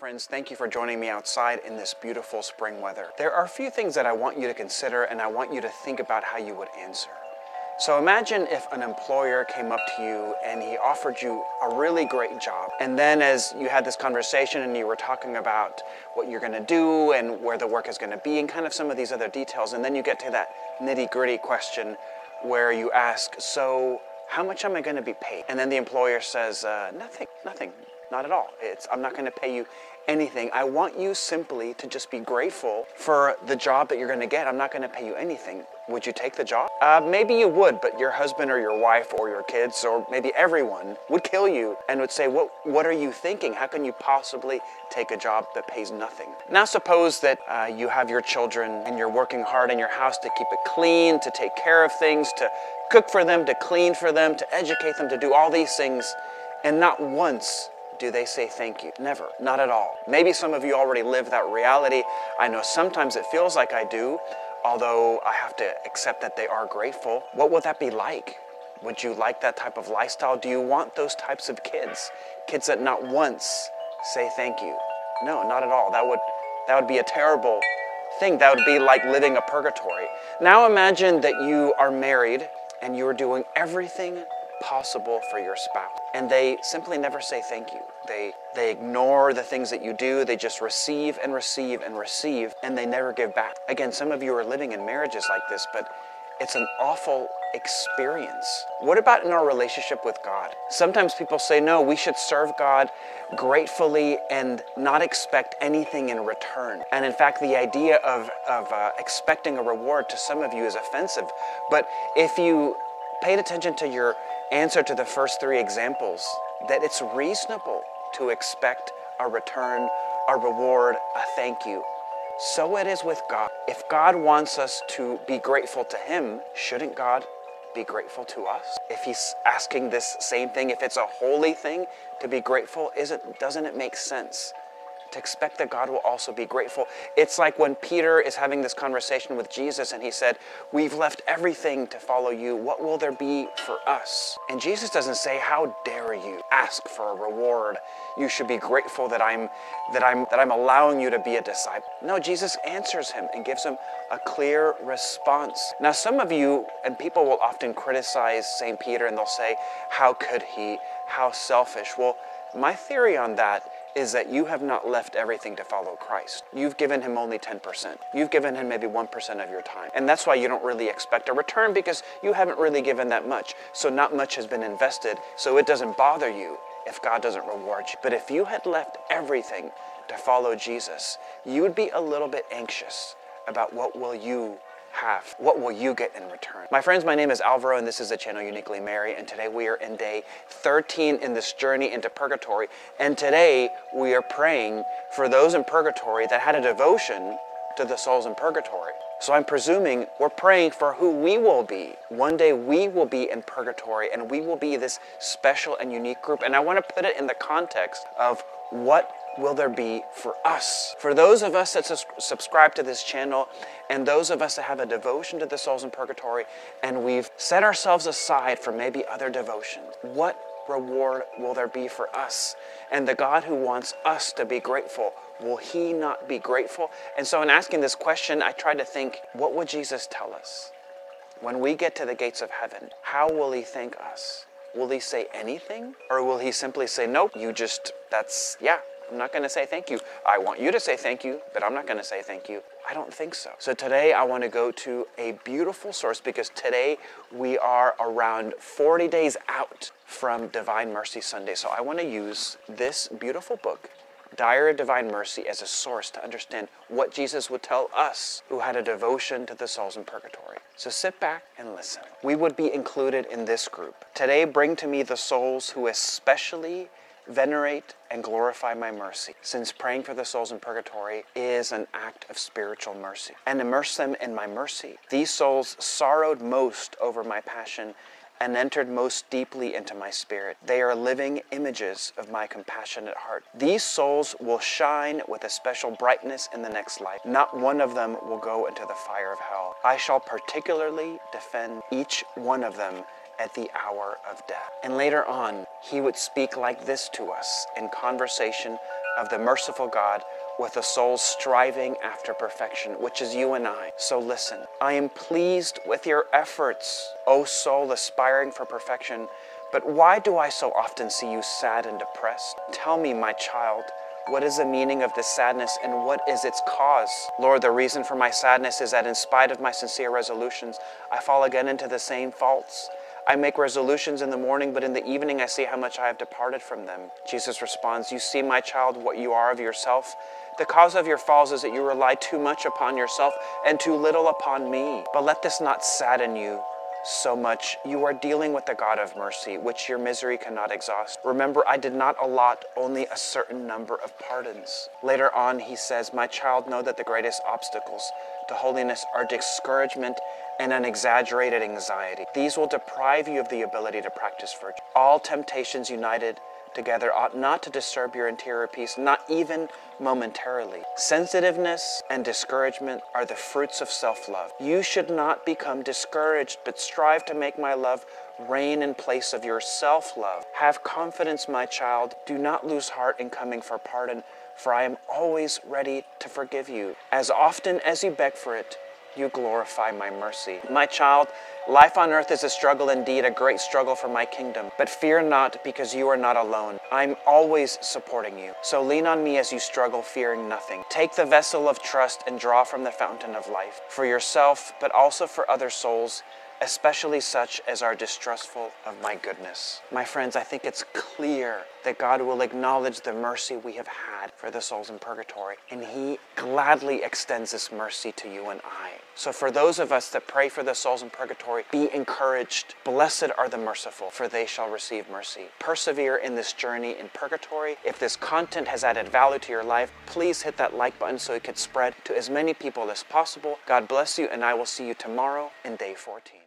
Friends, thank you for joining me outside in this beautiful spring weather. There are a few things that I want you to consider, and I want you to think about how you would answer. So imagine if an employer came up to you and he offered you a really great job. And then as you had this conversation and you were talking about what you're going to do and where the work is going to be and kind of some of these other details, and then you get to that nitty-gritty question where you ask, so how much am I going to be paid? And then the employer says, nothing, not at all. I'm not going to pay you anything. I want you simply to just be grateful for the job that you're going to get. I'm not going to pay you anything. Would you take the job? Maybe you would, but your husband or your wife or your kids or maybe everyone would kill you and would say, what are you thinking? How can you possibly take a job that pays nothing? Now suppose that you have your children and you're working hard in your house to keep it clean, to take care of things, to cook for them, to clean for them, to educate them, to do all these things, and not once do they say thank you? Never, not at all. Maybe some of you already live that reality. I know sometimes it feels like I do, although I have to accept that they are grateful. What would that be like? Would you like that type of lifestyle? Do you want those types of kids? Kids that not once say thank you? No, not at all. That would be a terrible thing. That would be like living a purgatory. Now imagine that you are married and you're doing everything possible for your spouse, and they simply never say thank you. They ignore the things that you do. They just receive and receive and receive, and they never give back. Again, some of you are living in marriages like this, but it's an awful experience. What about in our relationship with God? Sometimes people say, no, we should serve God gratefully and not expect anything in return. And in fact, the idea of expecting a reward to some of you is offensive. But if you paid attention to your answer to the first three examples, that it's reasonable to expect a return, a reward, a thank you. So it is with God. If God wants us to be grateful to Him, shouldn't God be grateful to us? If He's asking this same thing, if it's a holy thing to be grateful, doesn't it make sense to expect that God will also be grateful? It's like when Peter is having this conversation with Jesus and he said, we've left everything to follow you. What will there be for us? And Jesus doesn't say, how dare you ask for a reward? You should be grateful that I'm allowing you to be a disciple. No, Jesus answers him and gives him a clear response. Now, some of you and people will often criticize St. Peter and they'll say, how could he? How selfish? Well, my theory on that is that you have not left everything to follow Christ. You've given him only 10%. You've given him maybe 1% of your time. And that's why you don't really expect a return, because you haven't really given that much. So not much has been invested, so it doesn't bother you if God doesn't reward you. But if you had left everything to follow Jesus, you would be a little bit anxious about what will you have? What will you get in return? My friends, my name is Alvaro, and this is the channel Uniquely Mary, and today we are in day 13 in this journey into purgatory, and today we are praying for those in purgatory that had a devotion to the souls in purgatory. So I'm presuming we're praying for who we will be. One day we will be in purgatory, and we will be this special and unique group, and I want to put it in the context of what will there be for us? For those of us that subscribe to this channel and those of us that have a devotion to the souls in purgatory and we've set ourselves aside for maybe other devotions, what reward will there be for us? And the God who wants us to be grateful, will he not be grateful? And so in asking this question, I tried to think, what would Jesus tell us? When we get to the gates of heaven, how will he thank us? Will he say anything? Or will he simply say, nope, I'm not going to say thank you. I want you to say thank you, but I'm not going to say thank you. I don't think so. So today I want to go to a beautiful source, because today we are around 40 days out from Divine Mercy Sunday. So I want to use this beautiful book, Diary of Divine Mercy, as a source to understand what Jesus would tell us who had a devotion to the souls in purgatory. So sit back and listen. We would be included in this group. Today, bring to me the souls who especially venerate and glorify my mercy, since praying for the souls in purgatory is an act of spiritual mercy, and immerse them in my mercy. These souls sorrowed most over my passion and entered most deeply into my spirit. They are living images of my compassionate heart. These souls will shine with a special brightness in the next life. Not one of them will go into the fire of hell. I shall particularly defend each one of them at the hour of death. And later on, he would speak like this to us in conversation of the merciful God with a soul striving after perfection, which is you and I. So listen, I am pleased with your efforts, O soul aspiring for perfection, but why do I so often see you sad and depressed? Tell me, my child, what is the meaning of this sadness and what is its cause? Lord, the reason for my sadness is that in spite of my sincere resolutions, I fall again into the same faults. I make resolutions in the morning, but in the evening I see how much I have departed from them. Jesus responds, you see, my child, what you are of yourself. The cause of your falls is that you rely too much upon yourself and too little upon me. But let this not sadden you so much. You are dealing with the God of mercy, which your misery cannot exhaust. Remember, I did not allot only a certain number of pardons. Later on, he says, my child, know that the greatest obstacles to holiness are discouragement and an exaggerated anxiety. These will deprive you of the ability to practice virtue. All temptations united together ought not to disturb your interior peace, not even momentarily. Sensitiveness and discouragement are the fruits of self-love. You should not become discouraged, but strive to make my love reign in place of your self-love. Have confidence, my child. Do not lose heart in coming for pardon, for I am always ready to forgive you. As often as you beg for it, you glorify my mercy. My child, life on earth is a struggle indeed, a great struggle for my kingdom. But fear not, because you are not alone. I'm always supporting you. So lean on me as you struggle, fearing nothing. Take the vessel of trust and draw from the fountain of life, for yourself, but also for other souls, especially such as are distrustful of my goodness. My friends, I think it's clear that God will acknowledge the mercy we have had for the souls in purgatory, and he gladly extends this mercy to you and I. So for those of us that pray for the souls in purgatory, be encouraged. Blessed are the merciful, for they shall receive mercy. Persevere in this journey in purgatory. If this content has added value to your life, please hit that like button so it can spread to as many people as possible. God bless you, and I will see you tomorrow in day 14.